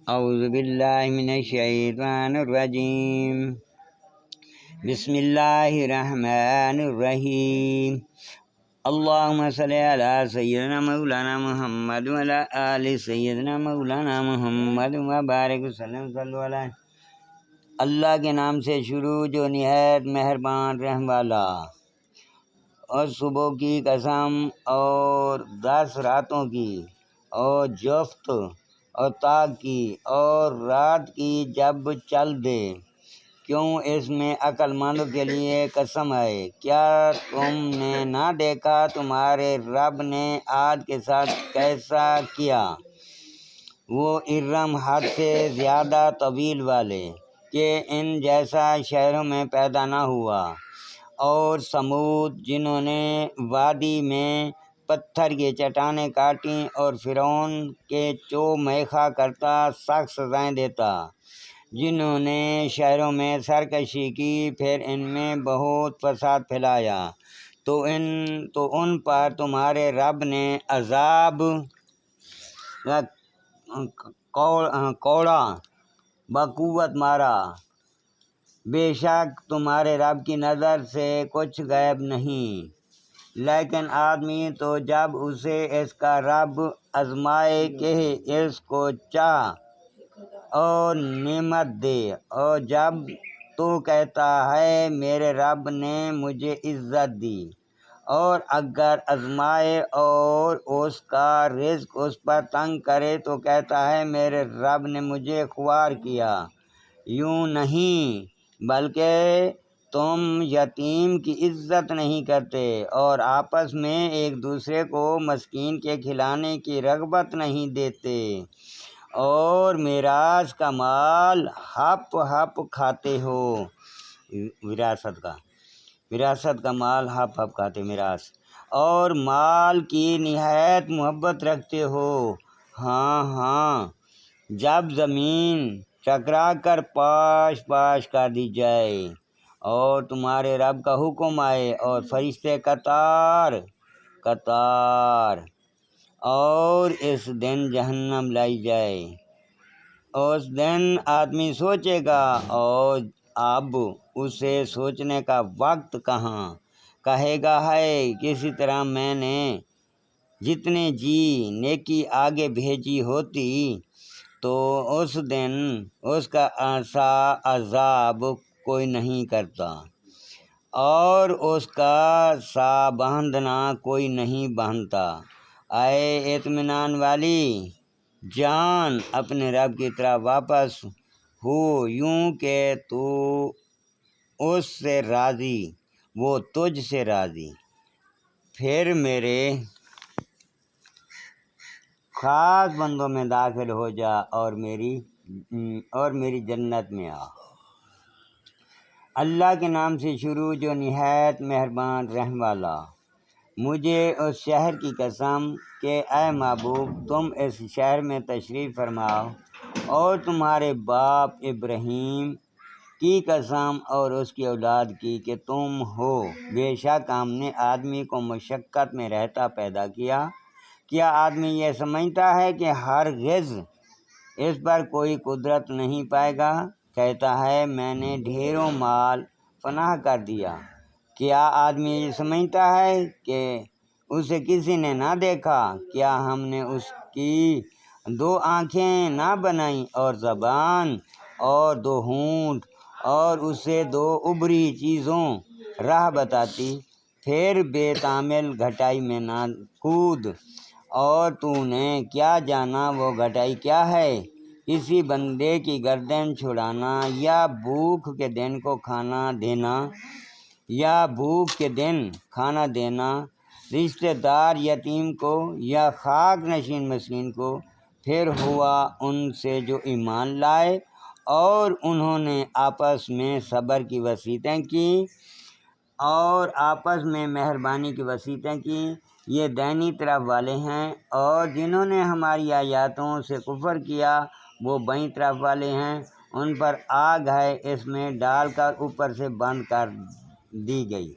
اعوذ باللہ من الشیطان الرجیم بسم اللہ الرحمن الرحیم اللہم صلی علی سیدنا مولانا محمد وعلی آل سیدنا مولانا محمد وبارک وسلم صلی اللہ علیہ۔ اللہ کے نام سے شروع جو نہایت مہربان رحم والا، اور صبح کی قسم اور 10 راتوں کی اور جفت اور طاق کی اور رات کی جب چل دے، کیوں اس میں عقل مندوں کے لیے قسم ہے۔ کیا تم نے نہ دیکھا تمہارے رب نے عاد کے ساتھ کیسا کیا؟ وہ ارم حد سے زیادہ طویل والے کہ ان جیسا شہروں میں پیدا نہ ہوا، اور سمود جنہوں نے وادی میں پتھر کی چٹانیں کاٹیں اور فرعون کے چو میخا کرتا سخت سزائیں دیتا، جنہوں نے شہروں میں سرکشی کی پھر ان میں بہت فساد پھیلایا، تو ان پر تمہارے رب نے عذاب کوڑا بقوت مارا۔ بے شک تمہارے رب کی نظر سے کچھ غائب نہیں، لیکن آدمی تو جب اسے اس کا رب آزمائے کہ اس کو چاہ اور نعمت دے، اور جب تو کہتا ہے میرے رب نے مجھے عزت دی، اور اگر آزمائے اور اس کا رزق اس پر تنگ کرے تو کہتا ہے میرے رب نے مجھے خوار کیا۔ یوں نہیں، بلکہ تم یتیم کی عزت نہیں کرتے اور آپس میں ایک دوسرے کو مسکین کے کھلانے کی رغبت نہیں دیتے، اور میراث کا مال ہپ ہپ کھاتے ہو۔ وراثت کا مال ہپ ہپ کھاتے، میراث، اور مال کی نہایت محبت رکھتے ہو۔ ہاں، جب زمین ٹکرا کر پاش پاش کر دی جائے اور تمہارے رب کا حکم آئے اور فرشتے قطار قطار اور اس دن جہنم لائی جائے، اس دن آدمی سوچے گا اور اب اسے سوچنے کا وقت کہاں، کہے گا ہے کسی طرح میں نے جتنے جی نیکی آگے بھیجی ہوتی تو اس دن اس کا ایسا عذاب کوئی نہیں کرتا، اور اس کا سا باندھنا کوئی نہیں باندھتا۔ اے اطمینان والی جان، اپنے رب کی طرف واپس ہو، یوں کہ تو اس سے راضی وہ تجھ سے راضی، پھر میرے خاص بندوں میں داخل ہو جا اور میری جنت میں آ۔ اللہ کے نام سے شروع جو نہایت مہربان رحم والا۔ مجھے اس شہر کی قسم کہ اے محبوب تم اس شہر میں تشریف فرماؤ، اور تمہارے باپ ابراہیم کی قسم اور اس کی اولاد کی کہ تم ہو، بے شک ہم نے آدمی کو مشقت میں رہتا پیدا کیا۔ کیا آدمی یہ سمجھتا ہے کہ ہرگز اس پر کوئی قدرت نہیں پائے گا؟ کہتا ہے میں نے ڈھیروں مال فراہم کر دیا۔ کیا آدمی یہ سمجھتا ہے کہ اسے کسی نے نہ دیکھا؟ کیا ہم نے اس کی 2 آنکھیں نہ بنائیں اور زبان اور 2 ہونٹ، اور اسے 2 ابری چیزوں راہ بتاتی؟ پھر بے تامل گہرائی میں نہ کود، اور تو نے کیا جانا وہ گہرائی کیا ہے؟ کسی بندے کی گردن چھڑانا، یا بھوک کے دن کو کھانا دینا، رشتہ دار یتیم کو یا خاک نشین مسکین کو۔ پھر ہوا ان سے جو ایمان لائے اور انہوں نے آپس میں صبر کی وصیتیں کی اور آپس میں مہربانی کی وصیتیں کی، یہ دائنی طرف والے ہیں، اور جنہوں نے ہماری آیاتوں سے کفر کیا وہ بائیں طرف والے ہیں۔ ان پر آگ ہے، اس میں ڈال کر اوپر سے بند کر دی گئی۔